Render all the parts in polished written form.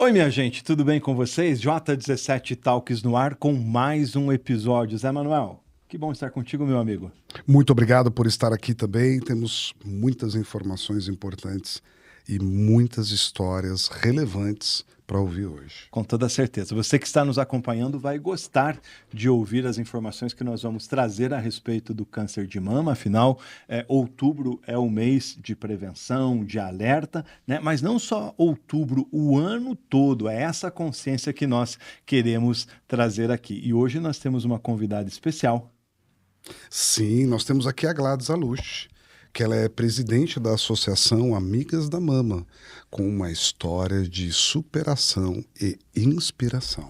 Oi, minha gente, tudo bem com vocês? J17 Talks no ar com mais um episódio. Zé Manuel, que bom estar contigo, meu amigo. Muito obrigado por estar aqui também. Temos muitas informações importantes e muitas histórias relevantes para ouvir hoje. Com toda certeza. Você que está nos acompanhando vai gostar de ouvir as informações que nós vamos trazer a respeito do câncer de mama. Afinal, outubro é o mês de prevenção, de alerta, né? Mas não só outubro, o ano todo. É essa consciência que nós queremos trazer aqui. E hoje nós temos uma convidada especial. Sim, nós temos aqui a Gladys Aluche, que ela é presidente da Associação Amigas da Mama, com uma história de superação e inspiração.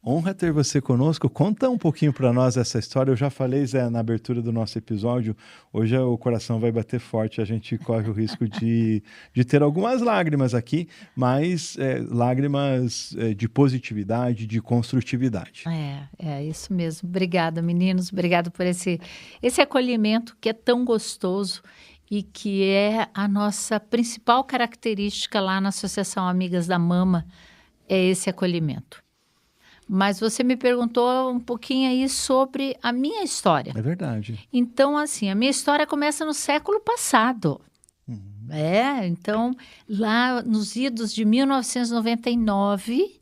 Honra ter você conosco. Conta um pouquinho para nós essa história. Eu já falei, Zé, na abertura do nosso episódio, hoje o coração vai bater forte, a gente corre o risco de ter algumas lágrimas aqui, mas lágrimas de positividade, de construtividade. É isso mesmo. Obrigada, meninos. Obrigada por esse acolhimento que é tão gostoso e que é a nossa principal característica lá na Associação Amigas da Mama, é esse acolhimento. Mas você me perguntou um pouquinho aí sobre a minha história. É verdade. Então, assim, a minha história começa no século passado. Então, lá nos idos de 1999,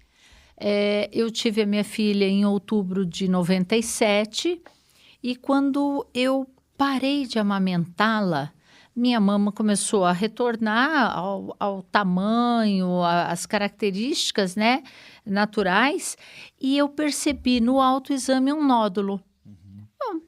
eu tive a minha filha em outubro de 97, e quando eu parei de amamentá-la, minha mama começou a retornar ao tamanho, às características, né, naturais, e eu percebi no autoexame um nódulo. Bom,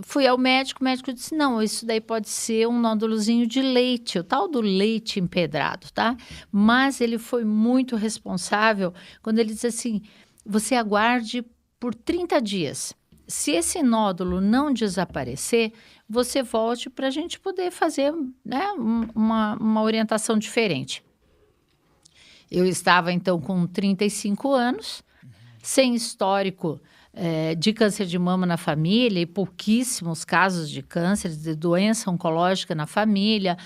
fui ao médico, o médico disse, não, isso daí pode ser um nódulozinho de leite, o tal do leite empedrado, tá? Mas ele foi muito responsável quando ele disse assim, você aguarde por 30 dias. Se esse nódulo não desaparecer, você volte para a gente poder fazer, né, uma orientação diferente. Eu estava, então, com 35 anos, sem histórico de câncer de mama na família e pouquíssimos casos de câncer, de doença oncológica na família.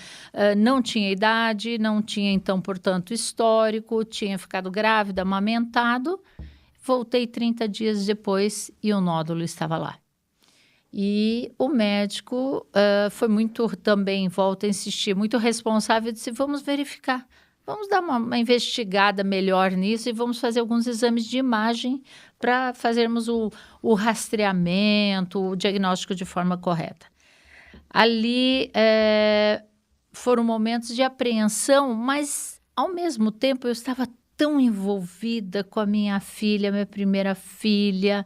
Não tinha idade, não tinha, então, portanto, histórico, tinha ficado grávida, amamentado. Voltei 30 dias depois e o nódulo estava lá. E o médico foi muito também, volta a insistir, muito responsável, disse, vamos verificar, vamos dar uma investigada melhor nisso e vamos fazer alguns exames de imagem para fazermos o rastreamento, o diagnóstico de forma correta. Ali foram momentos de apreensão, mas ao mesmo tempo eu estava tão envolvida com a minha filha, minha primeira filha,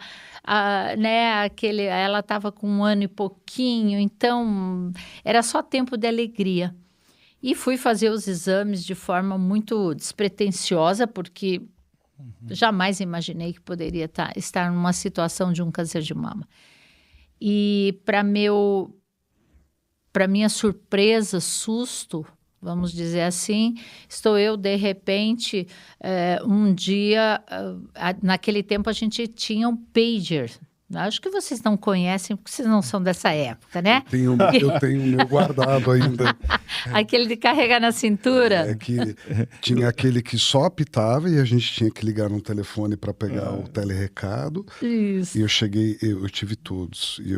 né, ela estava com 1 ano e pouquinho, então era só tempo de alegria. E fui fazer os exames de forma muito despretensiosa, porque jamais imaginei que poderia estar numa situação de um câncer de mama. E para minha surpresa, susto, vamos dizer assim, estou eu, de repente, um dia, naquele tempo a gente tinha um pager. Acho que vocês não conhecem, porque vocês não são dessa época, né? Eu tenho o meu guardado ainda. Aquele de carregar na cintura? Que tinha aquele que só apitava e a gente tinha que ligar no telefone para pegar o telerecado. Isso. E eu tive todos. E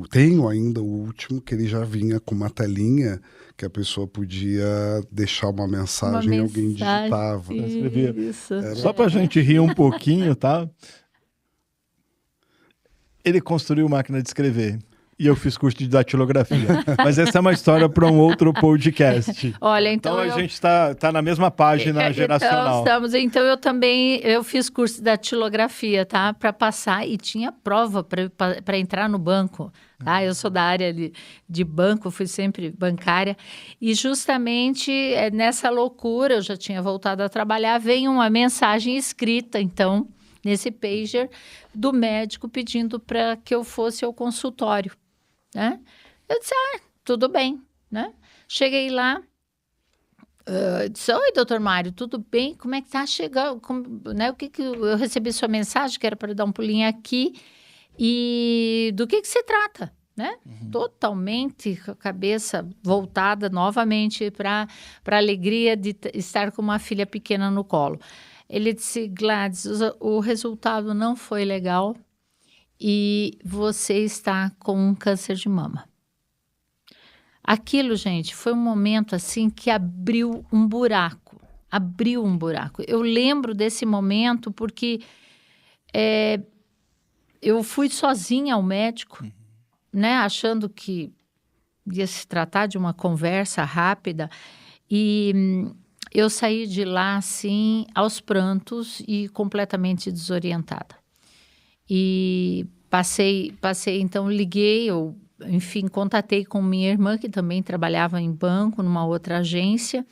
tenho ainda o último, que ele já vinha com uma telinha que a pessoa podia deixar uma mensagem e alguém digitava. Isso. Só para a gente rir um pouquinho, tá? Ele construiu máquina de escrever. E eu fiz curso de datilografia. Mas essa é uma história para um outro podcast. Olha, então a gente está na mesma página geracional. Então eu fiz curso de datilografia, tá? Para passar, e tinha prova para entrar no banco. Tá? Eu sou da área de banco, fui sempre bancária. E justamente nessa loucura, eu já tinha voltado a trabalhar, veio uma mensagem escrita, então, nesse pager, do médico pedindo para que eu fosse ao consultório, né? Eu disse, tudo bem, né? Cheguei lá, disse, oi, doutor Mário, tudo bem? Como é que tá chegando? Né? O que eu recebi sua mensagem, que era para dar um pulinho aqui, e do que se trata? né? Totalmente com a cabeça voltada novamente para a alegria de estar com uma filha pequena no colo. Ele disse, Gladys, o resultado não foi legal e você está com um câncer de mama. Aquilo, gente, foi um momento assim que abriu um buraco. Eu lembro desse momento porque eu fui sozinha ao médico, né, achando que ia se tratar de uma conversa rápida, e eu saí de lá, assim, aos prantos e completamente desorientada. E então, liguei, enfim, contatei com minha irmã, que também trabalhava em banco, numa outra agência,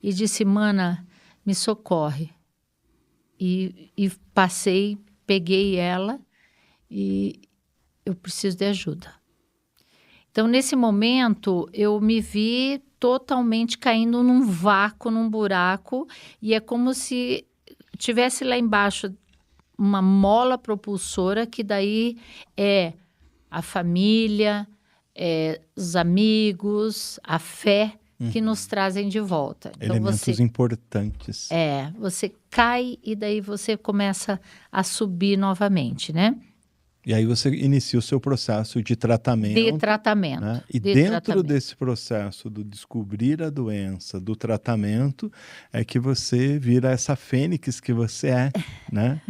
e disse, mana, me socorre. E peguei ela e eu preciso de ajuda. Então, nesse momento, eu me vi totalmente caindo num vácuo, num buraco, e é como se tivesse lá embaixo uma mola propulsora, que daí é a família, os amigos, a fé, que nos trazem de volta. Então, elementos importantes. Você cai e daí você começa a subir novamente, né? E aí você inicia o seu processo de tratamento. Né? E dentro desse processo do descobrir a doença, do tratamento, é que você vira essa fênix que você é, né?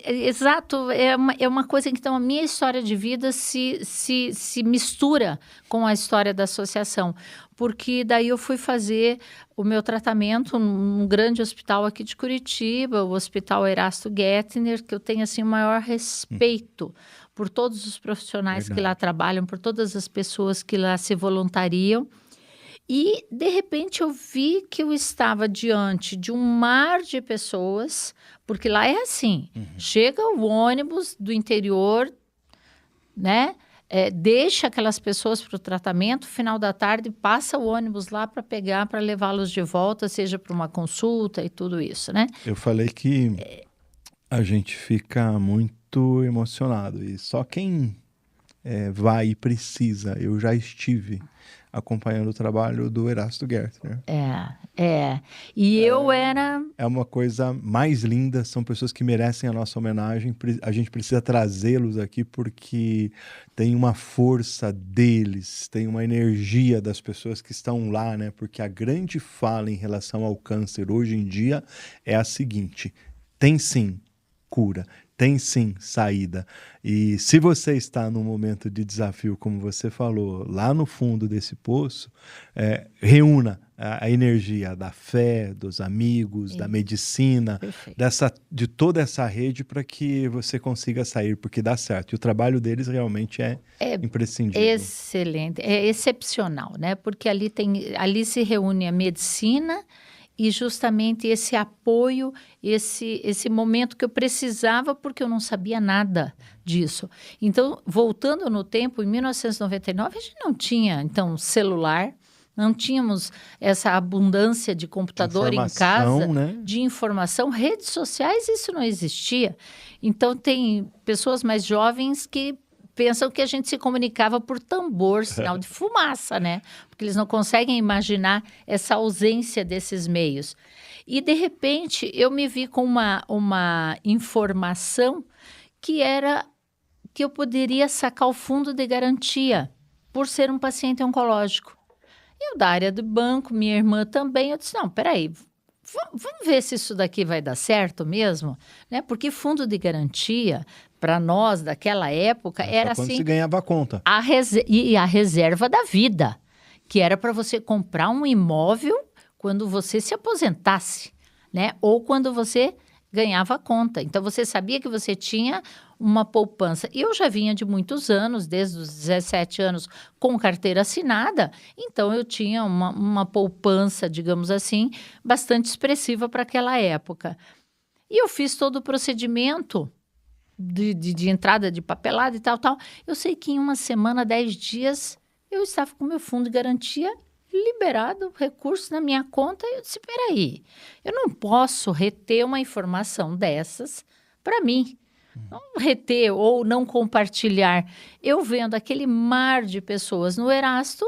Exato, é uma coisa que então a minha história de vida se mistura com a história da associação, porque daí eu fui fazer o meu tratamento num grande hospital aqui de Curitiba, o Hospital Erasto Gettner, que eu tenho assim o maior respeito por todos os profissionais que lá trabalham, por todas as pessoas que lá se voluntariam. E, de repente, eu vi que eu estava diante de um mar de pessoas, porque lá é assim, chega o ônibus do interior, né? Deixa aquelas pessoas para o tratamento, final da tarde, passa o ônibus lá para pegar, para levá-los de volta, seja para uma consulta e tudo isso, né? Eu falei que a gente fica muito emocionado, e só quem vai e precisa, eu já estive acompanhando o trabalho do Erasto Gettner. E eu era... É uma coisa mais linda, são pessoas que merecem a nossa homenagem, a gente precisa trazê-los aqui porque tem uma força deles, tem uma energia das pessoas que estão lá, né? Porque a grande fala em relação ao câncer hoje em dia é a seguinte, tem sim cura, tem sim saída. E se você está num momento de desafio, como você falou, lá no fundo desse poço, reúna a energia da fé, dos amigos, da medicina, de toda essa rede para que você consiga sair, porque dá certo. E o trabalho deles realmente é imprescindível. Excelente, é excepcional, né? Porque ali se reúne a medicina e justamente esse apoio, esse momento que eu precisava, porque eu não sabia nada disso. Então, voltando no tempo, em 1999, a gente não tinha, então, celular, não tínhamos essa abundância de computador em casa, né? De informação, redes sociais, isso não existia. Então, tem pessoas mais jovens que pensam que a gente se comunicava por tambor, sinal de fumaça, né? Porque eles não conseguem imaginar essa ausência desses meios. E, de repente, eu me vi com uma informação que era que eu poderia sacar o fundo de garantia por ser um paciente oncológico. Eu, da área do banco, minha irmã também, eu disse, não, peraí, vamos ver se isso daqui vai dar certo mesmo, né? Porque fundo de garantia, para nós, daquela época, era assim... Quando se ganhava a conta. E a reserva da vida, que era para você comprar um imóvel quando você se aposentasse, né? Ou quando você ganhava a conta. Então, você sabia que você tinha uma poupança. E eu já vinha de muitos anos, desde os 17 anos, com carteira assinada. Então, eu tinha uma poupança, digamos assim, bastante expressiva para aquela época. E eu fiz todo o procedimento de entrada de papelada e tal. Eu sei que em uma semana, 10 dias, eu estava com meu fundo de garantia liberado, recurso na minha conta, e eu disse, peraí, eu não posso reter uma informação dessas para mim, Não reter ou não compartilhar. Eu vendo aquele mar de pessoas no Erasto,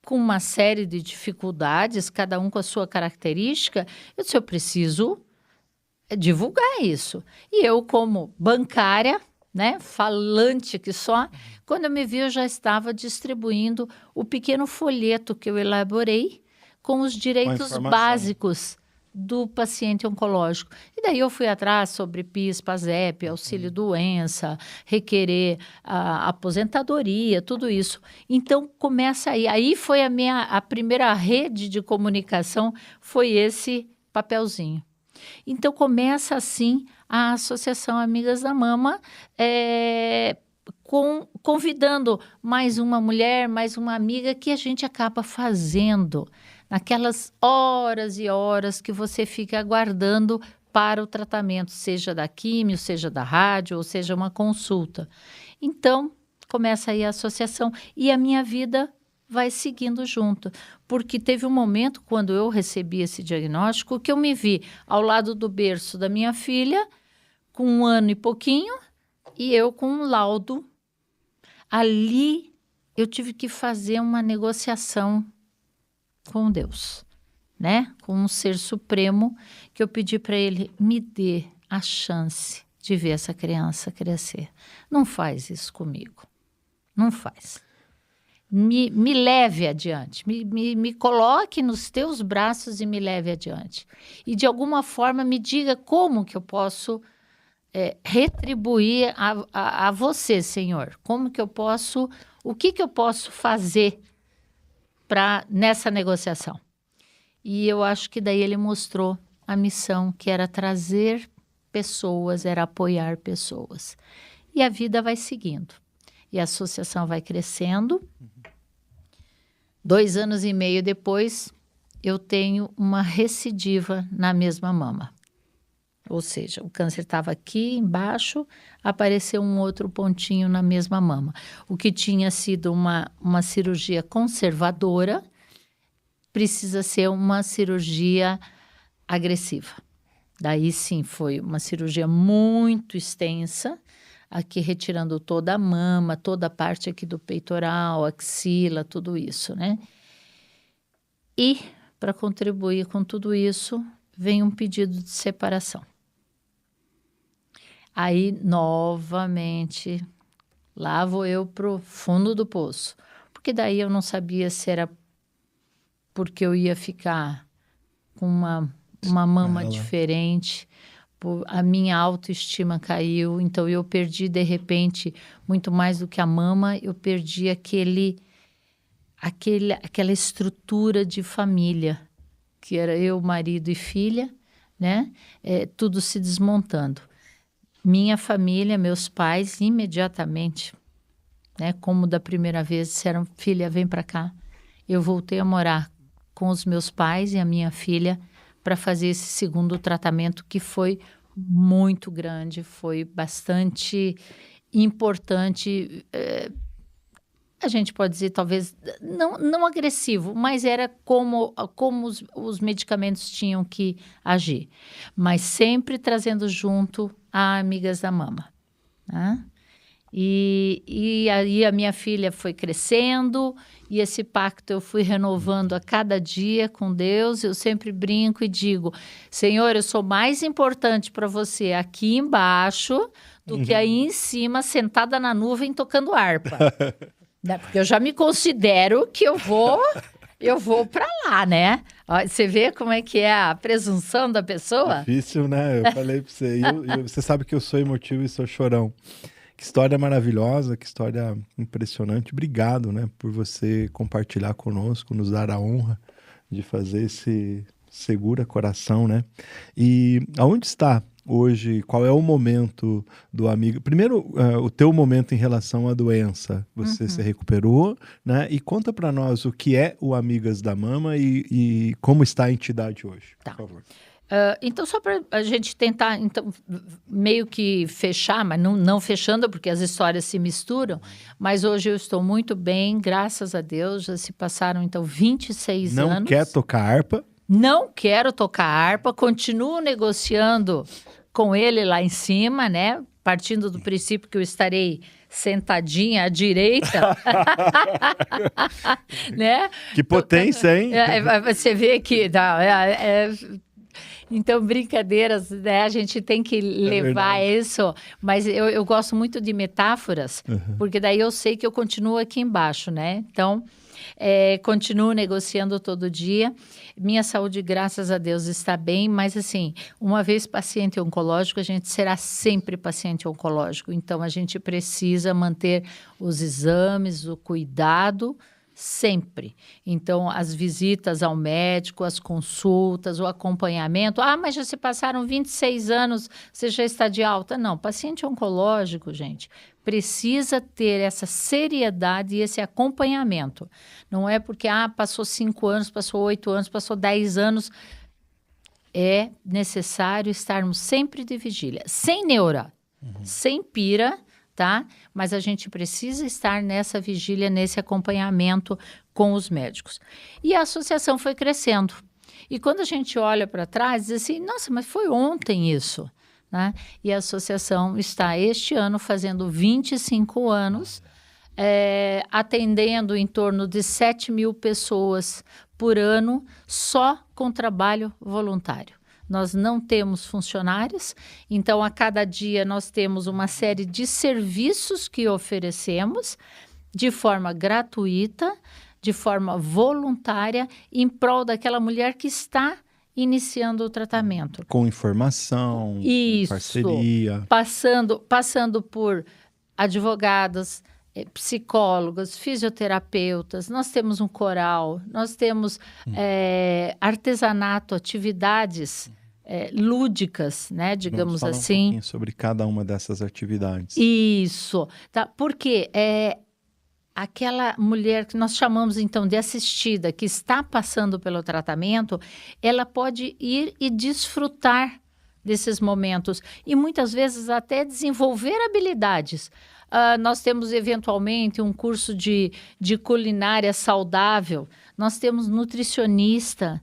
com uma série de dificuldades, cada um com a sua característica, eu disse, eu preciso divulgar isso. E eu, como bancária, né, falante que só, quando eu me vi, eu já estava distribuindo o pequeno folheto que eu elaborei com os direitos básicos do paciente oncológico. E daí eu fui atrás sobre PIS, PASEP, auxílio-doença, requerer a aposentadoria, tudo isso. Então, começa aí. Aí foi a primeira rede de comunicação, foi esse papelzinho. Então, começa assim a Associação Amigas da Mama, convidando mais uma mulher, mais uma amiga, que a gente acaba fazendo naquelas horas e horas que você fica aguardando para o tratamento, seja da químio, seja da rádio, ou seja uma consulta. Então, começa aí a associação e a minha vida vai seguindo junto, porque teve um momento, quando eu recebi esse diagnóstico, que eu me vi ao lado do berço da minha filha, com 1 ano e pouquinho, e eu com um laudo. Ali, eu tive que fazer uma negociação com Deus, né? Com um ser supremo, que eu pedi para ele, me dê a chance de ver essa criança crescer. Não faz isso comigo. Não faz. Me leve adiante, me coloque nos teus braços e me leve adiante. E, de alguma forma, me diga como que eu posso retribuir a você, Senhor. Como que eu posso, o que eu posso fazer nessa negociação? E eu acho que daí ele mostrou a missão, que era trazer pessoas, era apoiar pessoas. E a vida vai seguindo. E a associação vai crescendo. 2 anos e meio depois, eu tenho uma recidiva na mesma mama. Ou seja, o câncer estava aqui embaixo, apareceu um outro pontinho na mesma mama. O que tinha sido uma cirurgia conservadora, precisa ser uma cirurgia agressiva. Daí sim, foi uma cirurgia muito extensa, aqui retirando toda a mama, toda a parte aqui do peitoral, axila, tudo isso, né? E, para contribuir com tudo isso, vem um pedido de separação. Aí, novamente, lá vou eu pro fundo do poço. Porque daí eu não sabia se era porque eu ia ficar com uma mama diferente, a minha autoestima caiu, então eu perdi, de repente, muito mais do que a mama, eu perdi aquela estrutura de família, que era eu, marido e filha, né? Tudo se desmontando. Minha família, meus pais, imediatamente, né, como da primeira vez, disseram, filha, vem para cá. Eu voltei a morar com os meus pais e a minha filha para fazer esse segundo tratamento, que foi muito grande, foi bastante importante. A gente pode dizer, talvez, não agressivo, mas era como os medicamentos tinham que agir. Mas sempre trazendo junto a Amigas da Mama, né? E aí a minha filha foi crescendo, e esse pacto eu fui renovando a cada dia com Deus. Eu sempre brinco e digo, Senhor, eu sou mais importante para você aqui embaixo do que aí em cima, sentada na nuvem, tocando harpa. Né? Porque eu já me considero que eu vou para lá, né? Ó, você vê como é que é a presunção da pessoa? Difícil, né? Eu falei para você. Você sabe que eu sou emotivo e sou chorão. Que história maravilhosa, que história impressionante. Obrigado, né, por você compartilhar conosco, nos dar a honra de fazer esse Segura Coração, né? E aonde está hoje, qual é o momento do amigo? Primeiro, o teu momento em relação à doença. Você se recuperou, né? E conta para nós o que é o Amigas da Mama e como está a entidade hoje, tá. Por favor. Então, só para a gente tentar meio que fechar, mas não fechando, porque as histórias se misturam, mas hoje eu estou muito bem, graças a Deus, já se passaram, então, 26 anos. Não quer tocar harpa? Não quero tocar harpa, continuo negociando com ele lá em cima, né? partindo do princípio que eu estarei sentadinha à direita, né? Que potência, hein? Você vê que... Então, brincadeiras, né? A gente tem que levar isso. Mas eu gosto muito de metáforas, porque daí eu sei que eu continuo aqui embaixo, né? Então, continuo negociando todo dia. Minha saúde, graças a Deus, está bem. Mas, assim, uma vez paciente oncológico, a gente será sempre paciente oncológico. Então, a gente precisa manter os exames, o cuidado, sempre. Então, as visitas ao médico, as consultas, o acompanhamento. Mas já se passaram 26 anos, você já está de alta. Não, paciente oncológico, gente, precisa ter essa seriedade e esse acompanhamento. Não é porque, passou 5 anos, passou 8 anos, passou 10 anos. É necessário estarmos sempre de vigília. Sem neura, sem pira, tá? Mas a gente precisa estar nessa vigília, nesse acompanhamento com os médicos. E a associação foi crescendo. E quando a gente olha para trás, diz assim, nossa, mas foi ontem isso, né? E a associação está este ano fazendo 25 anos, atendendo em torno de 7 mil pessoas por ano, só com trabalho voluntário. Nós não temos funcionários, então a cada dia nós temos uma série de serviços que oferecemos de forma gratuita, de forma voluntária, em prol daquela mulher que está iniciando o tratamento. Com informação, Isso, com parceria. Passando por advogados, psicólogos, fisioterapeutas, nós temos um coral, nós temos artesanato, atividades lúdicas, né, digamos Vamos falar assim. um pouquinho sobre cada uma dessas atividades. Isso, tá? Porque aquela mulher que nós chamamos então de assistida, que está passando pelo tratamento, ela pode ir e desfrutar desses momentos e muitas vezes até desenvolver habilidades. Nós temos eventualmente um curso de culinária saudável, nós temos nutricionistas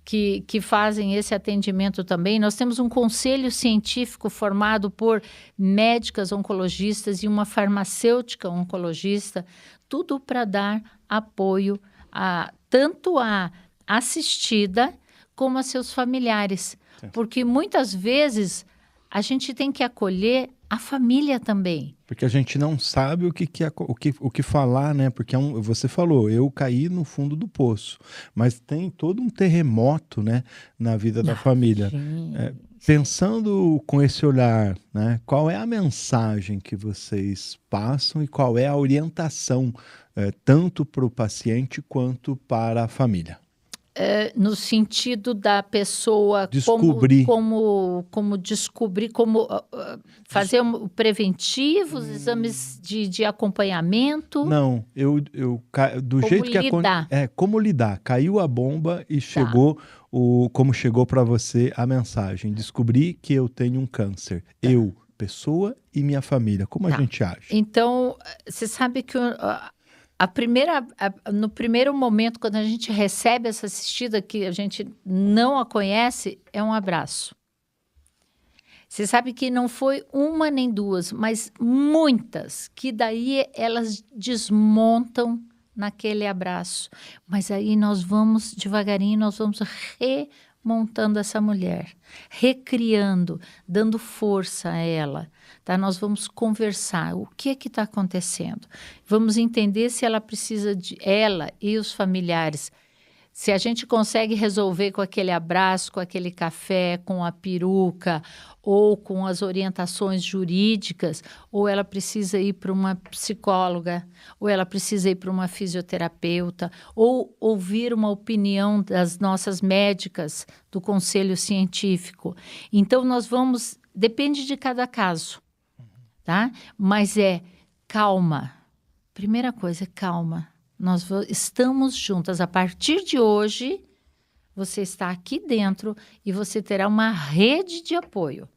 que fazem esse atendimento também. Nós temos um conselho científico formado por médicas oncologistas e uma farmacêutica oncologista, tudo para dar apoio tanto à assistida como a seus familiares. Porque muitas vezes a gente tem que acolher a família também. Porque a gente não sabe o que falar, né? Porque você falou, eu caí no fundo do poço, mas tem todo um terremoto, né, na vida da família. Pensando com esse olhar, né, qual é a mensagem que vocês passam e qual é a orientação tanto para o paciente quanto para a família? No sentido da pessoa descobrir. como descobrir, como fazer preventivos, exames de acompanhamento. Não, do jeito que como lidar. Caiu a bomba e chegou como chegou para você a mensagem. Descobri que eu tenho um câncer. Eu, pessoa e minha família. Como a gente age? Então, você sabe que no primeiro momento, quando a gente recebe essa assistida, que a gente não a conhece, é um abraço. Você sabe que não foi uma nem duas, mas muitas, que daí elas desmontam naquele abraço. Mas aí nós vamos, devagarinho, nós vamos remontando essa mulher, recriando, dando força a ela. Tá? Nós vamos conversar, o que está acontecendo? Vamos entender se ela precisa ela e os familiares, se a gente consegue resolver com aquele abraço, com aquele café, com a peruca, ou com as orientações jurídicas, ou ela precisa ir para uma psicóloga, ou ela precisa ir para uma fisioterapeuta, ou ouvir uma opinião das nossas médicas, do conselho científico. Então, nós vamos, depende de cada caso. Tá? Mas calma. Primeira coisa, calma. Nós estamos juntas. A partir de hoje, você está aqui dentro e você terá uma rede de apoio.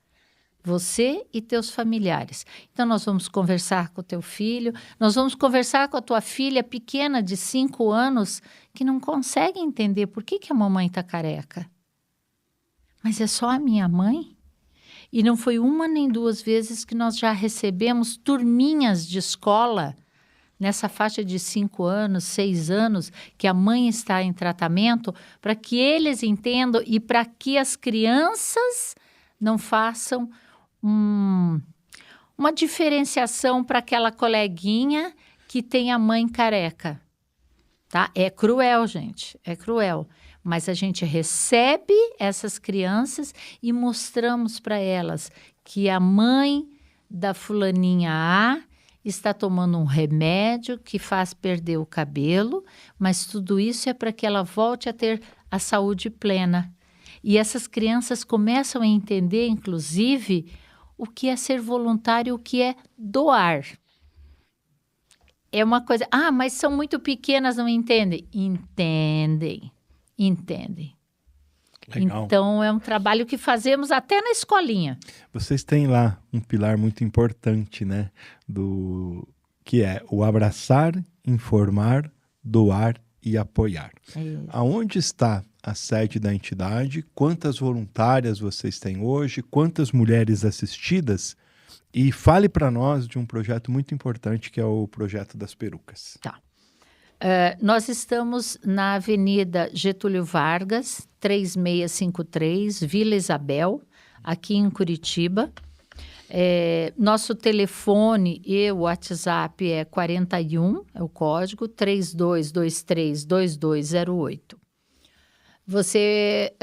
Você e teus familiares. Então, nós vamos conversar com o teu filho, nós vamos conversar com a tua filha pequena de 5 anos que não consegue entender por que a mamãe está careca. Mas é só a minha mãe? E não foi uma nem duas vezes que nós já recebemos turminhas de escola, nessa faixa de 5 anos, 6 anos, que a mãe está em tratamento, para que eles entendam e para que as crianças não façam uma diferenciação para aquela coleguinha que tem a mãe careca. Tá? É cruel, gente, é cruel. Mas a gente recebe essas crianças e mostramos para elas que a mãe da fulaninha A está tomando um remédio que faz perder o cabelo, mas tudo isso é para que ela volte a ter a saúde plena. E essas crianças começam a entender, inclusive, o que é ser voluntário, o que é doar. É uma coisa... mas são muito pequenas, não entendem? Entendem. Legal. Então, é um trabalho que fazemos até na escolinha. Vocês têm lá um pilar muito importante, né? Que é o abraçar, informar, doar e apoiar. Aonde está a sede da entidade? Quantas voluntárias vocês têm hoje? Quantas mulheres assistidas? E fale para nós de um projeto muito importante, que é o projeto das perucas. Tá. Nós estamos na Avenida Getúlio Vargas, 3653, Vila Isabel, aqui em Curitiba. Nosso telefone e o WhatsApp é 41, é o código, 3223-2208. Você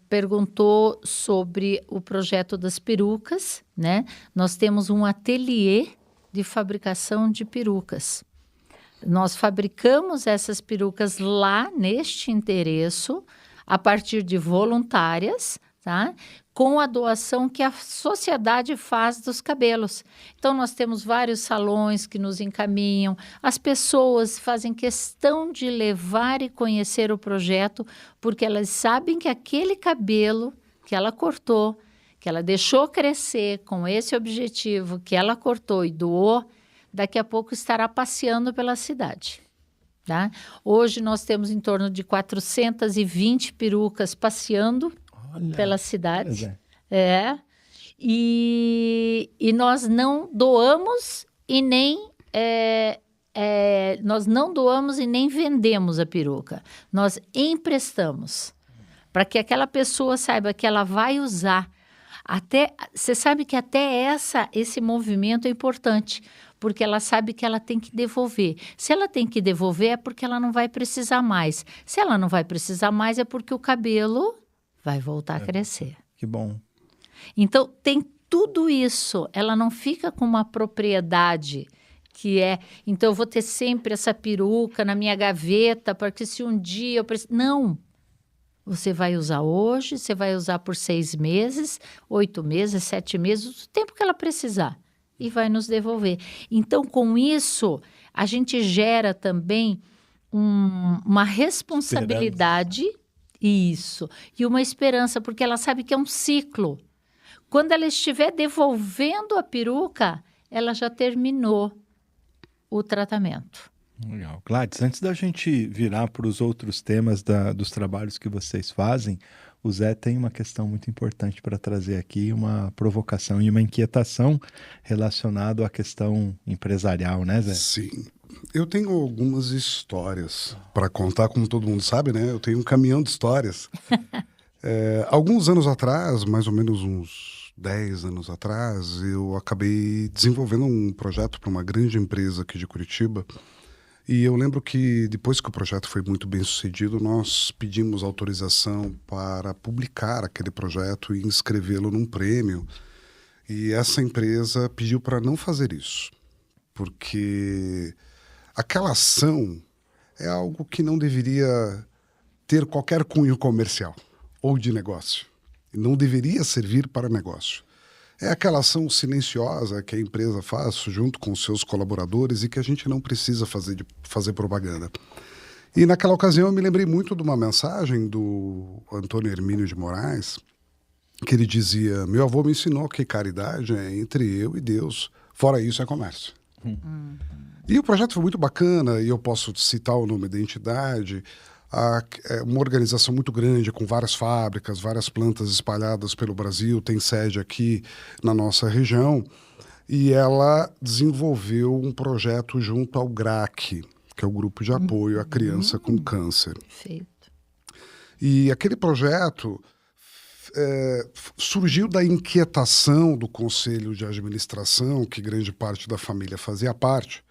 perguntou sobre o projeto das perucas, né? Nós temos um ateliê de fabricação de perucas. Nós fabricamos essas perucas lá neste endereço, a partir de voluntárias, tá? Com a doação que a sociedade faz dos cabelos. Então, nós temos vários salões que nos encaminham, as pessoas fazem questão de levar e conhecer o projeto, porque elas sabem que aquele cabelo que ela cortou, que ela deixou crescer com esse objetivo, que ela cortou e doou, daqui a pouco estará passeando pela cidade. Tá? Hoje nós temos em torno de 420 perucas passeando pela cidade. E nós não doamos e nem vendemos a peruca. Nós emprestamos para que aquela pessoa saiba que ela vai usar. Você sabe que até esse movimento é importante, porque ela sabe que ela tem que devolver. Se ela tem que devolver, é porque ela não vai precisar mais. Se ela não vai precisar mais, é porque o cabelo vai voltar a crescer. Que bom. Então, tem tudo isso. Ela não fica com uma propriedade que é... Então, eu vou ter sempre essa peruca na minha gaveta, porque se um dia eu preciso... Não. Você vai usar hoje, você vai usar por 6 meses, 8 meses, 7 meses, o tempo que ela precisar. E vai nos devolver. Então, com isso, a gente gera também uma responsabilidade, isso, e uma esperança, porque ela sabe que é um ciclo. Quando ela estiver devolvendo a peruca, ela já terminou o tratamento. Legal. Gladys, antes da gente virar para os outros temas dos trabalhos que vocês fazem, o Zé tem uma questão muito importante para trazer aqui, uma provocação e uma inquietação relacionada à questão empresarial, né, Zé? Sim. Eu tenho algumas histórias para contar, como todo mundo sabe, né? Eu tenho um caminhão de histórias. Alguns anos atrás, mais ou menos uns 10 anos atrás, eu acabei desenvolvendo um projeto para uma grande empresa aqui de Curitiba. E eu lembro que depois que o projeto foi muito bem sucedido, nós pedimos autorização para publicar aquele projeto e inscrevê-lo num prêmio. E essa empresa pediu para não fazer isso, porque aquela ação é algo que não deveria ter qualquer cunho comercial ou de negócio. E não deveria servir para negócio. É aquela ação silenciosa que a empresa faz junto com os seus colaboradores e que a gente não precisa fazer propaganda. E naquela ocasião eu me lembrei muito de uma mensagem do Antônio Hermínio de Moraes, que ele dizia: meu avô me ensinou que caridade é entre eu e Deus, fora isso é comércio. E o projeto foi muito bacana, e eu posso citar o nome da entidade. uma organização muito grande, com várias fábricas, várias plantas espalhadas pelo Brasil, tem sede aqui na nossa região, e ela desenvolveu um projeto junto ao GRAC, que é o Grupo de Apoio à Criança com Câncer. Perfeito. E aquele projeto surgiu da inquietação do Conselho de Administração, que grande parte da família fazia parte,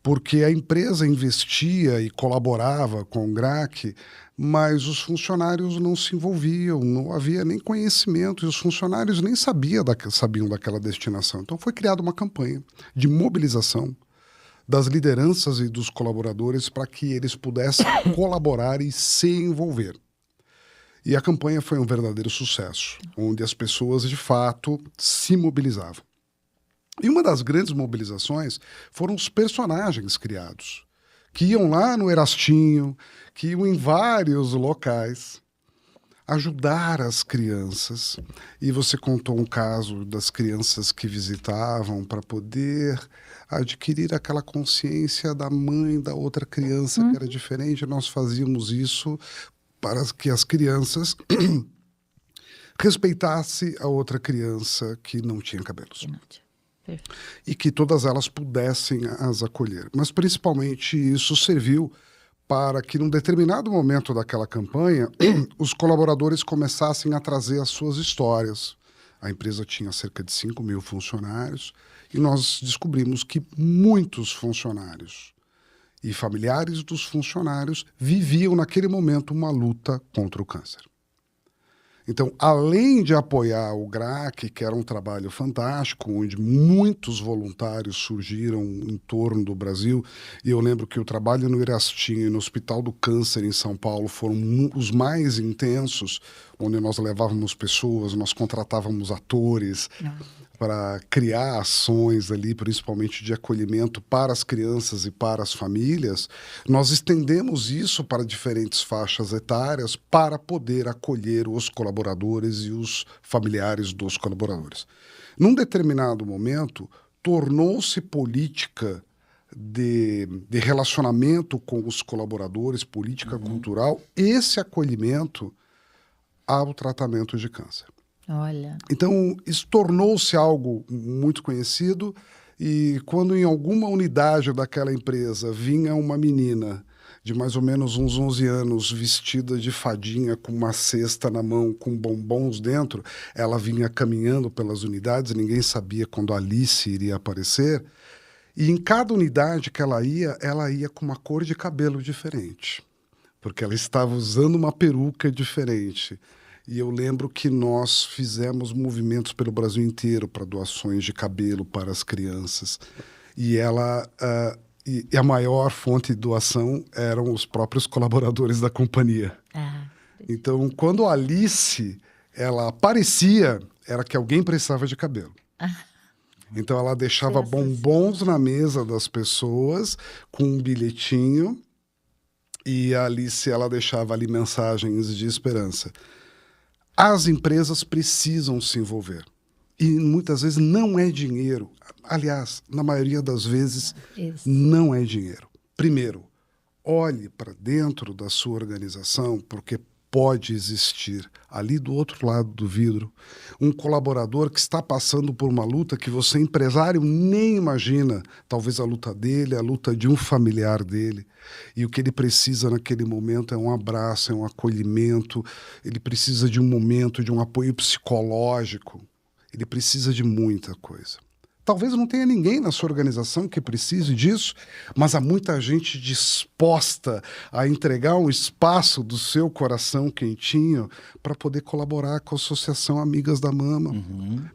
porque a empresa investia e colaborava com o GRAC, mas os funcionários não se envolviam, não havia nem conhecimento, e os funcionários nem sabiam daquela destinação. Então foi criada uma campanha de mobilização das lideranças e dos colaboradores para que eles pudessem colaborar e se envolver. E a campanha foi um verdadeiro sucesso, onde as pessoas, de fato, se mobilizavam. E uma das grandes mobilizações foram os personagens criados, que iam lá no Erastinho, que iam em vários locais ajudar as crianças. E você contou um caso das crianças que visitavam para poder adquirir aquela consciência da mãe da outra criança que era diferente. Nós fazíamos isso para que as crianças respeitassem a outra criança que não tinha cabelos. E que todas elas pudessem as acolher. Mas, principalmente, isso serviu para que, num determinado momento daquela campanha, os colaboradores começassem a trazer as suas histórias. A empresa tinha cerca de 5.000 funcionários e nós descobrimos que muitos funcionários e familiares dos funcionários viviam, naquele momento, uma luta contra o câncer. Então, além de apoiar o GRAC, que era um trabalho fantástico, onde muitos voluntários surgiram em torno do Brasil, e eu lembro que o trabalho no Erastinho e no Hospital do Câncer em São Paulo foram os mais intensos, onde nós levávamos pessoas, nós contratávamos atores para criar ações ali, principalmente de acolhimento para as crianças e para as famílias. Nós estendemos isso para diferentes faixas etárias para poder acolher os colaboradores e os familiares dos colaboradores. Num determinado momento, tornou-se política de relacionamento com os colaboradores, política cultural, esse acolhimento ao tratamento de câncer. Olha. Então, isso tornou-se algo muito conhecido, e quando em alguma unidade daquela empresa vinha uma menina de mais ou menos uns 11 anos, vestida de fadinha, com uma cesta na mão, com bombons dentro, ela vinha caminhando pelas unidades, ninguém sabia quando a Alice iria aparecer, e em cada unidade que ela ia com uma cor de cabelo diferente, porque ela estava usando uma peruca diferente. E eu lembro que nós fizemos movimentos pelo Brasil inteiro para doações de cabelo para as crianças. E e a maior fonte de doação eram os próprios colaboradores da companhia. Então, quando a Alice ela aparecia, era que alguém precisava de cabelo. Então, ela deixava bombons na mesa das pessoas com um bilhetinho, e a Alice ela deixava ali mensagens de esperança. As empresas precisam se envolver. E muitas vezes não é dinheiro. Aliás, na maioria das vezes, não é dinheiro. Primeiro, olhe para dentro da sua organização, porque pode existir, ali do outro lado do vidro, um colaborador que está passando por uma luta que você, empresário, nem imagina. Talvez a luta dele, a luta de um familiar dele. E o que ele precisa naquele momento é um abraço, é um acolhimento. Ele precisa de um momento, de um apoio psicológico. Ele precisa de muita coisa. Talvez não tenha ninguém na sua organização que precise disso, mas há muita gente disposta a entregar um espaço do seu coração quentinho para poder colaborar com a Associação Amigas da Mama,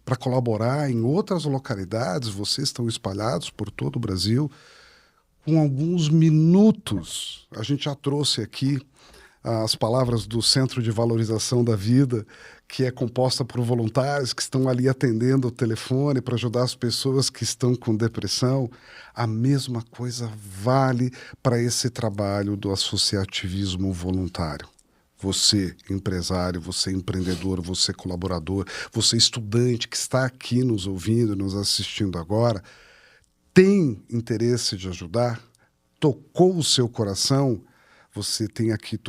para colaborar em outras localidades. Vocês estão espalhados por todo o Brasil. Com alguns minutos, a gente já trouxe aqui as palavras do Centro de Valorização da Vida, que é composta por voluntários que estão ali atendendo o telefone para ajudar as pessoas que estão com depressão. A mesma coisa vale para esse trabalho do associativismo voluntário. Você, empresário, você empreendedor, você colaborador, você estudante que está aqui nos ouvindo, nos assistindo agora, tem interesse de ajudar? Tocou o seu coração? Você tem aqui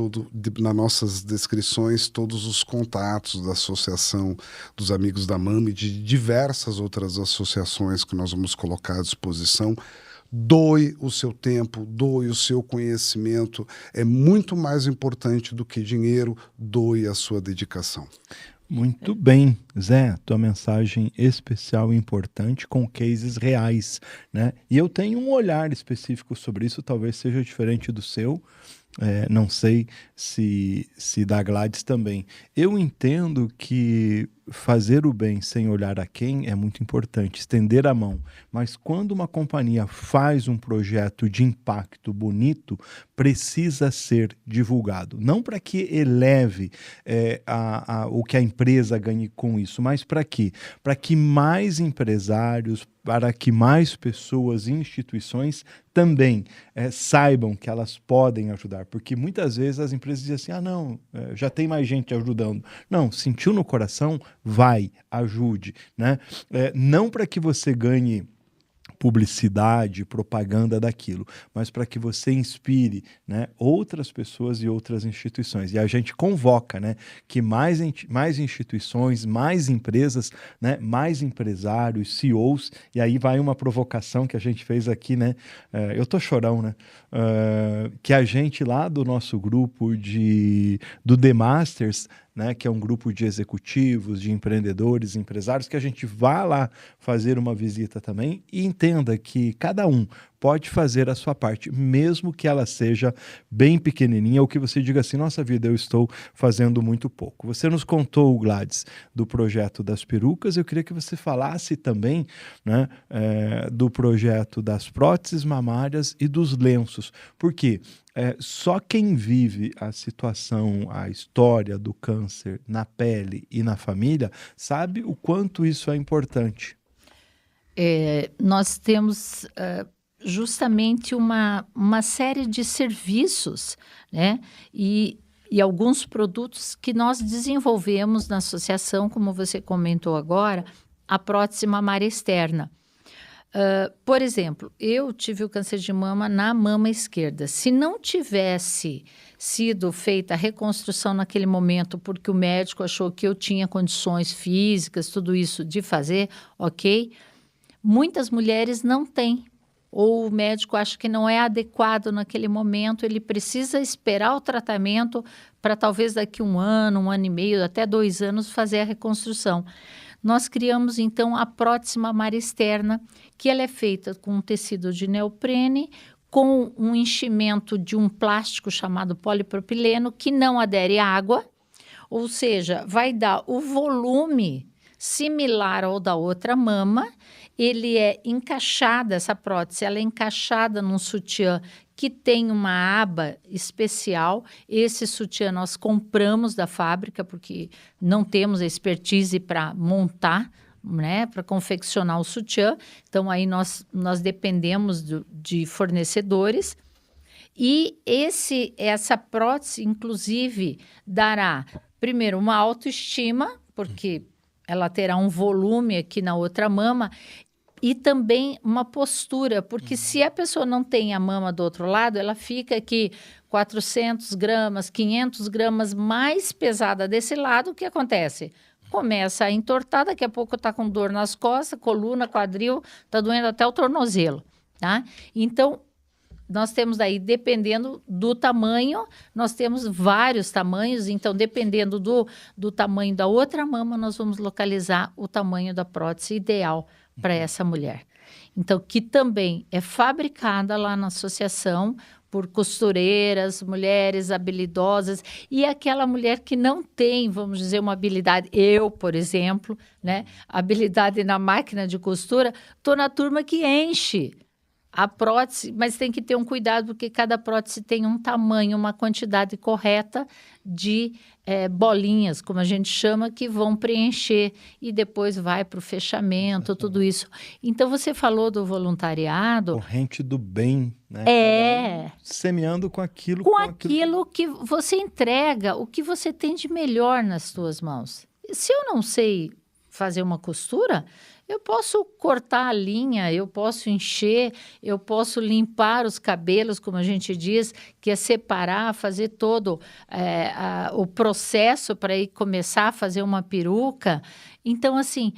nas nossas descrições, todos os contatos da Associação dos Amigos da Mama e de diversas outras associações que nós vamos colocar à disposição. Doe o seu tempo, doe o seu conhecimento. É muito mais importante do que dinheiro, doe a sua dedicação. Muito bem, Zé, tua mensagem especial e importante com cases reais, né? E eu tenho um olhar específico sobre isso, talvez seja diferente do seu, não sei se da Gladys também. Eu entendo que fazer o bem sem olhar a quem é muito importante, estender a mão. Mas quando uma companhia faz um projeto de impacto bonito, precisa ser divulgado. Não para que eleve o que a empresa ganhe com isso, mas para quê? Para que mais empresários, para que mais pessoas e instituições também saibam que elas podem ajudar. Porque muitas vezes as empresas dizem assim, já tem mais gente ajudando. Não, sentiu no coração, vai, ajude, né? Não para que você ganhe publicidade, propaganda daquilo, mas para que você inspire, né, outras pessoas e outras instituições. E a gente convoca, né, que mais instituições, mais empresas, né, mais empresários, CEOs, e aí vai uma provocação que a gente fez aqui, né, eu tô chorão, né, que a gente lá do nosso grupo do The Masters, né, que é um grupo de executivos, de empreendedores, empresários, que a gente vá lá fazer uma visita também e entenda que cada um pode fazer a sua parte, mesmo que ela seja bem pequenininha, ou que você diga assim, nossa vida, eu estou fazendo muito pouco. Você nos contou, Gladys, do projeto das perucas, eu queria que você falasse também, né, do projeto das próteses mamárias e dos lenços, porque só quem vive a situação, a história do câncer na pele e na família, sabe o quanto isso é importante. Nós temos justamente uma série de serviços, né? E alguns produtos que nós desenvolvemos na associação, como você comentou agora, a prótese mamária externa. Por exemplo, eu tive o câncer de mama na mama esquerda. Se não tivesse sido feita a reconstrução naquele momento, porque o médico achou que eu tinha condições físicas, tudo isso de fazer, ok? Muitas mulheres não têm, ou o médico acha que não é adequado naquele momento, ele precisa esperar o tratamento para talvez daqui 1 ano e meio, até 2 anos, fazer a reconstrução. Nós criamos, então, a prótese mamária externa, que ela é feita com um tecido de neoprene, com um enchimento de um plástico chamado polipropileno, que não adere à água, ou seja, vai dar o volume similar ao da outra mama. Ele é encaixado, essa prótese, ela é encaixada num sutiã que tem uma aba especial. Esse sutiã nós compramos da fábrica, porque não temos a expertise para montar, né, para confeccionar o sutiã. Então, aí nós dependemos de fornecedores. E essa prótese, inclusive, dará, primeiro, uma autoestima, porque ela terá um volume aqui na outra mama, e também uma postura, porque se a pessoa não tem a mama do outro lado, ela fica aqui 400 gramas, 500 gramas mais pesada desse lado. O que acontece? Começa a entortar, daqui a pouco está com dor nas costas, coluna, quadril, está doendo até o tornozelo, tá? Então, nós temos aí, dependendo do tamanho, nós temos vários tamanhos, então, dependendo do tamanho da outra mama, nós vamos localizar o tamanho da prótese ideal para essa mulher. Então, que também é fabricada lá na associação por costureiras, mulheres habilidosas, e aquela mulher que não tem, vamos dizer, uma habilidade, eu, por exemplo, né, habilidade na máquina de costura, estou na turma que enche a prótese, mas tem que ter um cuidado, porque cada prótese tem um tamanho, uma quantidade correta de bolinhas, como a gente chama, que vão preencher e depois vai para o fechamento, tudo isso. Então, você falou do voluntariado. Corrente do bem, né? Semeando com aquilo. Com aquilo que você entrega, o que você tem de melhor nas suas mãos. Se eu não sei fazer uma costura, Eu posso cortar a linha, eu posso encher, eu posso limpar os cabelos, como a gente diz, que é separar, fazer todo o processo para ir começar a fazer uma peruca. Então, assim,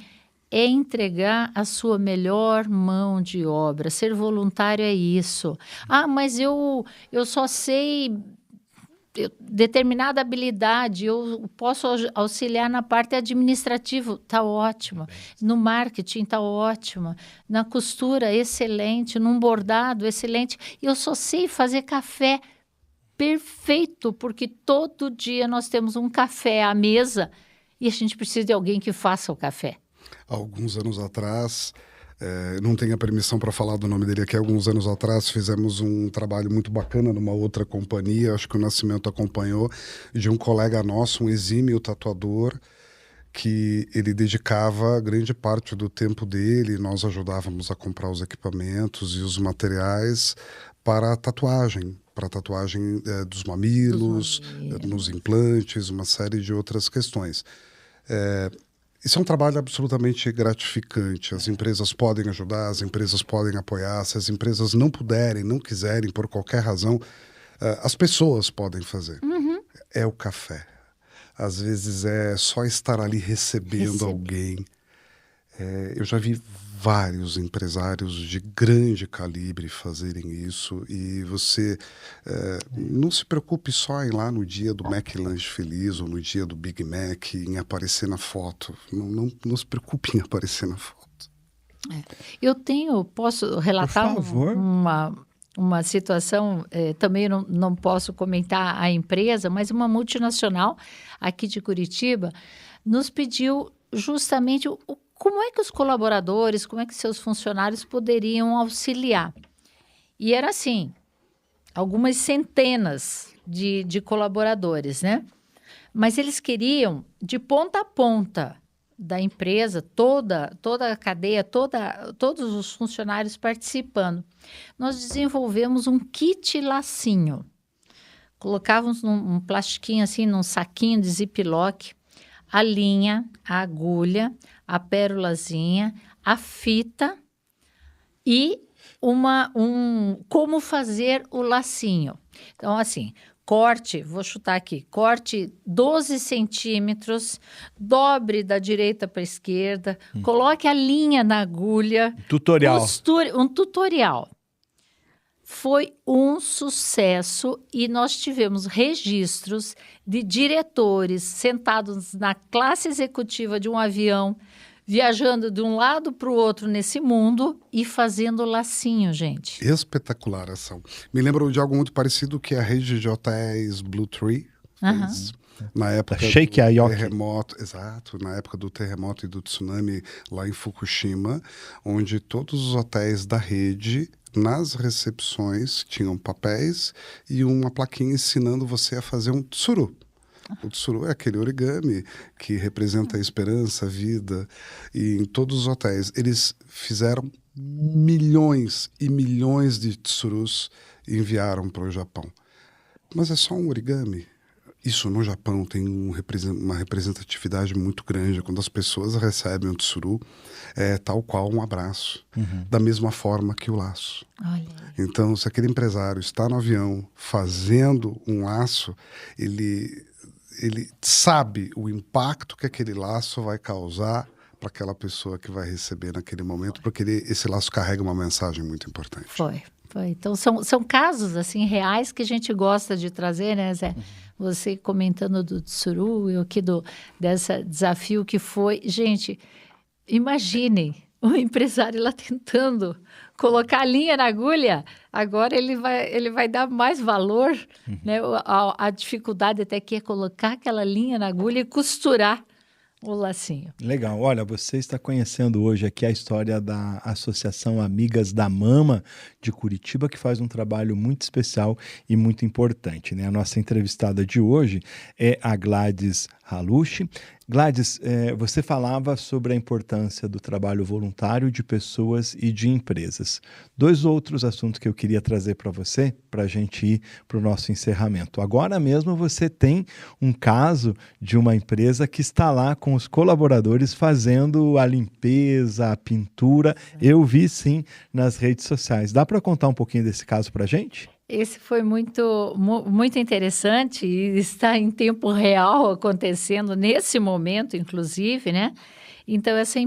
é entregar a sua melhor mão de obra. Ser voluntário é isso. Ah, mas eu só sei determinada habilidade, eu posso auxiliar na parte administrativa, está ótimo. No marketing, está ótimo. Na costura, excelente. Num bordado, excelente. Eu só sei fazer café. Perfeito, porque todo dia nós temos um café à mesa e a gente precisa de alguém que faça o café. Alguns anos atrás, não tenho a permissão para falar do nome dele aqui, alguns anos atrás fizemos um trabalho muito bacana numa outra companhia, acho que o Nascimento acompanhou, de um colega nosso, um exímio tatuador, que ele dedicava grande parte do tempo dele, nós ajudávamos a comprar os equipamentos e os materiais para a tatuagem dos mamilos, nos implantes, uma série de outras questões. Isso é um trabalho absolutamente gratificante. As empresas podem ajudar, as empresas podem apoiar. Se as empresas não puderem, não quiserem, por qualquer razão, as pessoas podem fazer. É o café. Às vezes é só estar ali recebendo alguém. Eu já vi vários empresários de grande calibre fazerem isso e você não se preocupe só em ir lá no dia do McLanche Feliz ou no dia do Big Mac em aparecer na foto. Não se preocupe em aparecer na foto. Eu posso relatar uma situação, também não posso comentar a empresa, mas uma multinacional aqui de Curitiba nos pediu justamente como é que os colaboradores, como é que seus funcionários poderiam auxiliar. E era assim, algumas centenas de colaboradores, né? Mas eles queriam, de ponta a ponta da empresa, toda a cadeia, todos os funcionários participando. Nós desenvolvemos um kit lacinho. Colocávamos um plastiquinho assim, num saquinho de ziplock, a linha, a agulha, a pérolazinha, a fita e como fazer o lacinho. Então, assim, vou chutar aqui, corte 12 centímetros, dobre da direita para a esquerda, coloque a linha na agulha. Tutorial. Um tutorial. Foi um sucesso e nós tivemos registros de diretores sentados na classe executiva de um avião, viajando de um lado para o outro nesse mundo e fazendo lacinho, gente. Espetacular ação. Me lembro de algo muito parecido que a rede de hotéis Blue Tree fez. Na época do terremoto, exato, na época do terremoto e do tsunami lá em Fukushima, onde todos os hotéis da rede, nas recepções, tinham papéis e uma plaquinha ensinando você a fazer um tsuru. O tsuru é aquele origami que representa a esperança, a vida. E em todos os hotéis, eles fizeram milhões e milhões de tsurus e enviaram para o Japão. Mas é só um origami. Isso no Japão tem uma representatividade muito grande. Quando as pessoas recebem o tsuru, é tal qual um abraço, da mesma forma que o laço. Olha. Então, se aquele empresário está no avião fazendo um laço, ele sabe o impacto que aquele laço vai causar para aquela pessoa que vai receber naquele momento, porque esse laço carrega uma mensagem muito importante. Foi. Então, são casos assim reais que a gente gosta de trazer, né, Zé? Você comentando do tsuru, eu aqui desse desafio que foi. Gente, imaginem o empresário lá tentando colocar a linha na agulha, agora ele vai dar mais valor, né? A dificuldade até que é colocar aquela linha na agulha e costurar o lacinho. Legal. Olha, você está conhecendo hoje aqui a história da Associação Amigas da Mama de Curitiba, que faz um trabalho muito especial e muito importante, né? A nossa entrevistada de hoje é a Gladys Halushi. Gladys, você falava sobre a importância do trabalho voluntário de pessoas e de empresas. 2 outros assuntos que eu queria trazer para você, para a gente ir para o nosso encerramento. Agora mesmo você tem um caso de uma empresa que está lá com os colaboradores fazendo a limpeza, a pintura. Eu vi sim nas redes sociais. Dá para contar um pouquinho desse caso para a gente? Esse foi muito interessante e está em tempo real acontecendo nesse momento, inclusive, né? Então, esse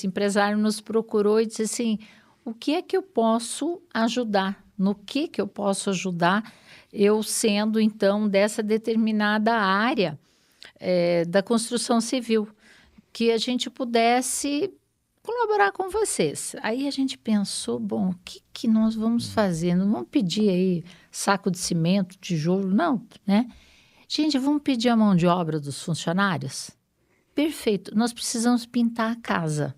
empresário nos procurou e disse assim, o que é que eu posso ajudar? No que eu posso ajudar? Eu sendo, então, dessa determinada área da construção civil, que a gente pudesse colaborar com vocês. Aí a gente pensou, bom, o que nós vamos fazer? Não vamos pedir aí saco de cimento, tijolo, não, né? Gente, vamos pedir a mão de obra dos funcionários? Perfeito, nós precisamos pintar a casa.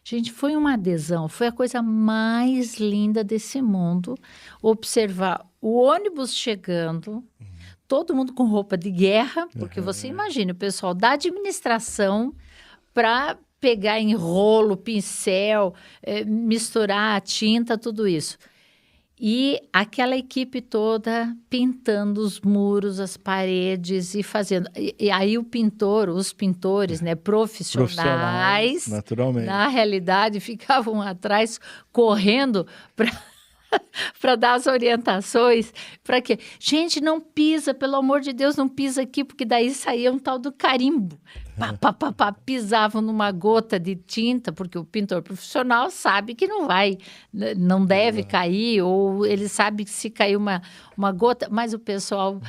Gente, foi uma adesão, foi a coisa mais linda desse mundo, observar o ônibus chegando, todo mundo com roupa de guerra, porque você imagina, o pessoal da administração para pegar em rolo, pincel, misturar a tinta, tudo isso. E aquela equipe toda pintando os muros, as paredes e fazendo. E aí os pintores, né, profissionais, naturalmente, na realidade, ficavam atrás correndo para dar as orientações, para quê? Gente, não pisa, pelo amor de Deus, não pisa aqui, porque daí saía um tal do carimbo. Pisavam numa gota de tinta, porque o pintor profissional sabe que não deve cair, ou ele sabe que se cair uma gota, mas o pessoal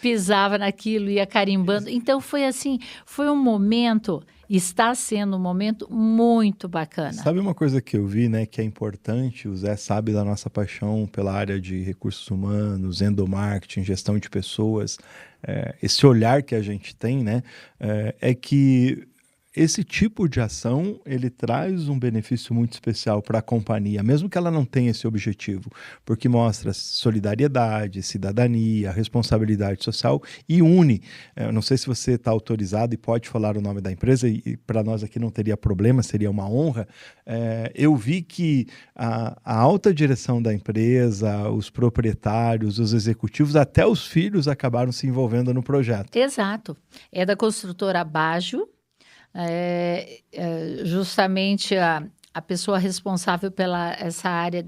pisava naquilo, ia carimbando. Então, foi assim, foi um momento... Está sendo um momento muito bacana. Sabe uma coisa que eu vi, né, que é importante, o Zé sabe da nossa paixão pela área de recursos humanos, endomarketing, gestão de pessoas, esse olhar que a gente tem, né, é que esse tipo de ação, ele traz um benefício muito especial para a companhia, mesmo que ela não tenha esse objetivo, porque mostra solidariedade, cidadania, responsabilidade social e une. Não sei se você está autorizado e pode falar o nome da empresa, e para nós aqui não teria problema, seria uma honra. Eu vi que a alta direção da empresa, os proprietários, os executivos, até os filhos acabaram se envolvendo no projeto. Exato. É da construtora Bajo. Justamente a pessoa responsável pela essa área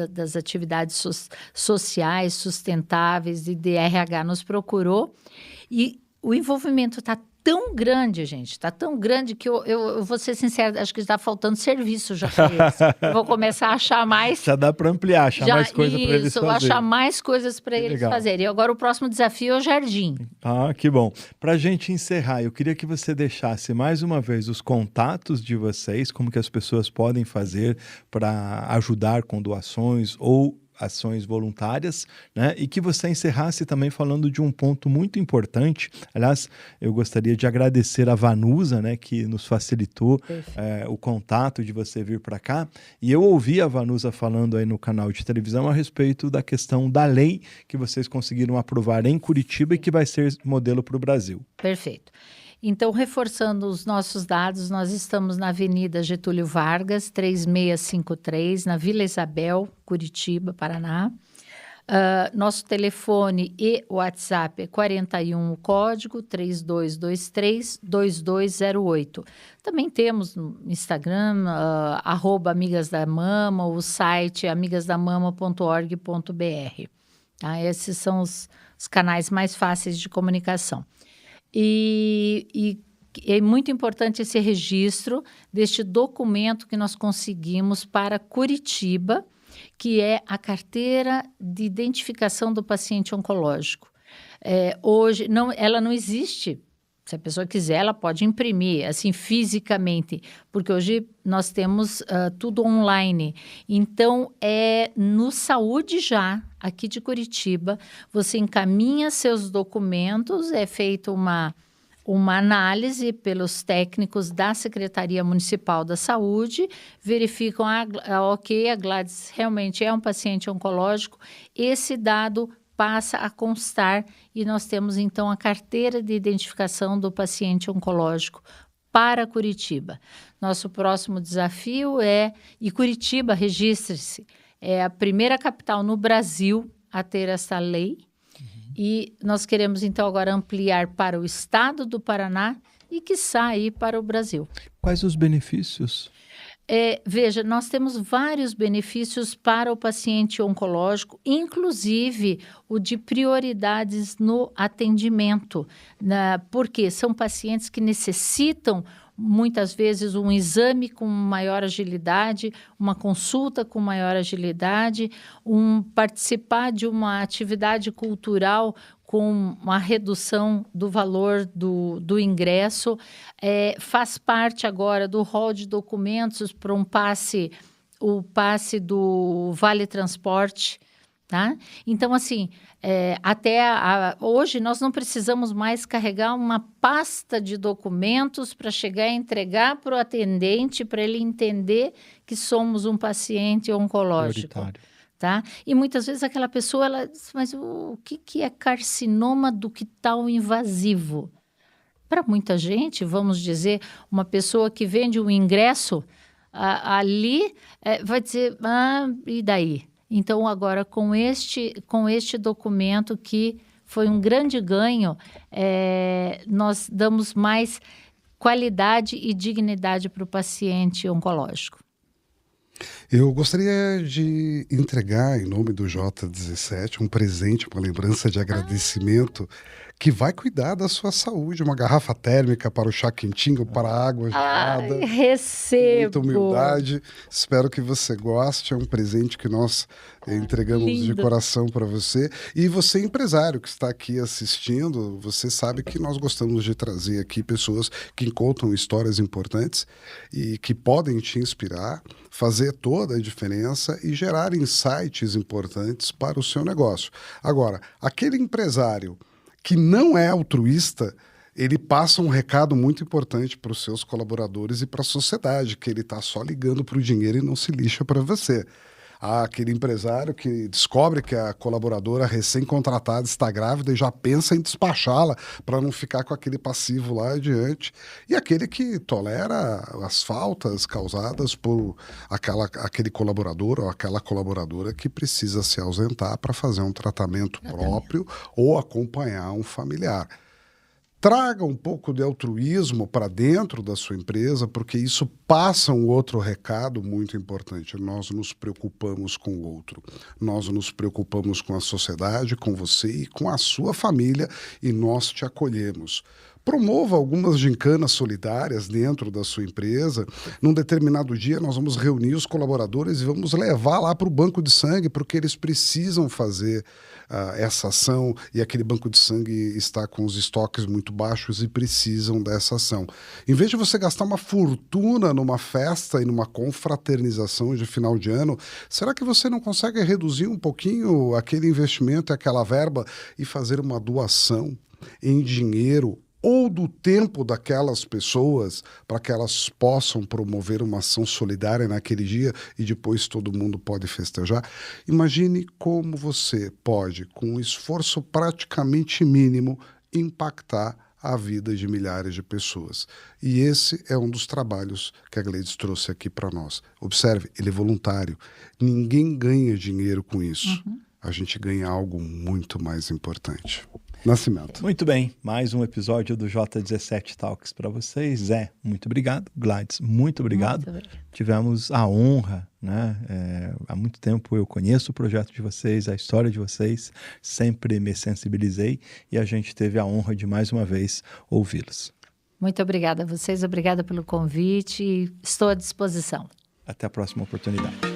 das atividades sociais, sustentáveis e de RH nos procurou e o envolvimento está tão grande, gente, está tão grande que eu vou ser sincera, acho que está faltando serviço já para eles. Eu vou começar a achar mais... Já dá para ampliar, achar mais coisas para eles fazerem. Achar mais coisas para eles fazerem. E agora o próximo desafio é o jardim. Ah, que bom. Para a gente encerrar, eu queria que você deixasse mais uma vez os contatos de vocês, como que as pessoas podem fazer para ajudar com doações ou ações voluntárias, né? E que você encerrasse também falando de um ponto muito importante. Aliás, eu gostaria de agradecer a Vanusa, né, que nos facilitou o contato de você vir para cá. E eu ouvi a Vanusa falando aí no canal de televisão a respeito da questão da lei que vocês conseguiram aprovar em Curitiba e que vai ser modelo para o Brasil. Perfeito. Então, reforçando os nossos dados, nós estamos na Avenida Getúlio Vargas, 3653, na Vila Isabel, Curitiba, Paraná. Nosso telefone e WhatsApp é 41, o código 3223-2208. Também temos no Instagram, @Amigas da Mama, o site amigasdamama.org.br. Tá? Esses são os canais mais fáceis de comunicação. E é muito importante esse registro deste documento que nós conseguimos para Curitiba, que é a carteira de identificação do paciente oncológico. Hoje, ela não existe. Se a pessoa quiser, ela pode imprimir, assim, fisicamente, porque hoje nós temos tudo online. Então, no Saúde Já, aqui de Curitiba, você encaminha seus documentos, é feita uma análise pelos técnicos da Secretaria Municipal da Saúde, verificam, ok, a Gladys realmente é um paciente oncológico, esse dado passa a constar e nós temos então a carteira de identificação do paciente oncológico para Curitiba. Nosso próximo desafio e Curitiba, registre-se, é a primeira capital no Brasil a ter essa lei. E nós queremos, então, agora ampliar para o estado do Paraná e, quiçá, aí para o Brasil. Quais os benefícios? Veja, nós temos vários benefícios para o paciente oncológico, inclusive o de prioridades no atendimento, porque são pacientes que necessitam muitas vezes um exame com maior agilidade, uma consulta com maior agilidade, participar de uma atividade cultural com uma redução do valor do ingresso, faz parte agora do rol de documentos para o passe do Vale Transporte. Tá? Então, assim, hoje nós não precisamos mais carregar uma pasta de documentos para chegar e entregar para o atendente, para ele entender que somos um paciente oncológico. Tá? E muitas vezes aquela pessoa, ela diz, mas o que é carcinoma ductal invasivo? Para muita gente, vamos dizer, uma pessoa que vende um ingresso, ali vai dizer, e daí? Então, agora, com este documento, que foi um grande ganho, nós damos mais qualidade e dignidade para o paciente oncológico. Eu gostaria de entregar, em nome do J17, um presente, uma lembrança de agradecimento que vai cuidar da sua saúde. Uma garrafa térmica para o chá quentinho, para a água gelada. Recebo! Muita humildade. Espero que você goste. É um presente que nós entregamos lindo. De coração para você. E você, empresário que está aqui assistindo, você sabe que nós gostamos de trazer aqui pessoas que contam histórias importantes e que podem te inspirar, fazer toda a diferença e gerar insights importantes para o seu negócio. Agora, aquele empresário que não é altruísta, ele passa um recado muito importante para os seus colaboradores e para a sociedade, que ele está só ligando para o dinheiro e não se lixa para você. Aquele empresário que descobre que a colaboradora recém-contratada está grávida e já pensa em despachá-la para não ficar com aquele passivo lá adiante. E aquele que tolera as faltas causadas por aquele colaborador ou aquela colaboradora que precisa se ausentar para fazer um tratamento próprio ou acompanhar um familiar. Traga um pouco de altruísmo para dentro da sua empresa, porque isso passa um outro recado muito importante. Nós nos preocupamos com o outro. Nós nos preocupamos com a sociedade, com você e com a sua família, e nós te acolhemos. Promova algumas gincanas solidárias dentro da sua empresa. Num determinado dia, nós vamos reunir os colaboradores e vamos levar lá para o banco de sangue, porque eles precisam fazer essa ação, e aquele banco de sangue está com os estoques muito baixos e precisam dessa ação. Em vez de você gastar uma fortuna numa festa e numa confraternização de final de ano, será que você não consegue reduzir um pouquinho aquele investimento e aquela verba e fazer uma doação em dinheiro ou do tempo daquelas pessoas para que elas possam promover uma ação solidária naquele dia e depois todo mundo pode festejar? Imagine como você pode, com um esforço praticamente mínimo, impactar a vida de milhares de pessoas. E esse é um dos trabalhos que a Gleides trouxe aqui para nós. Observe, ele é voluntário. Ninguém ganha dinheiro com isso. A gente ganha algo muito mais importante. Nascimento. Muito bem, mais um episódio do J17 Talks para vocês. Zé, muito obrigado. Gladys, muito obrigado. Tivemos a honra, né? Há muito tempo eu conheço o projeto de vocês, a história de vocês, sempre me sensibilizei e a gente teve a honra de mais uma vez ouvi-los. Muito obrigada a vocês, obrigada pelo convite e estou à disposição. Até a próxima oportunidade.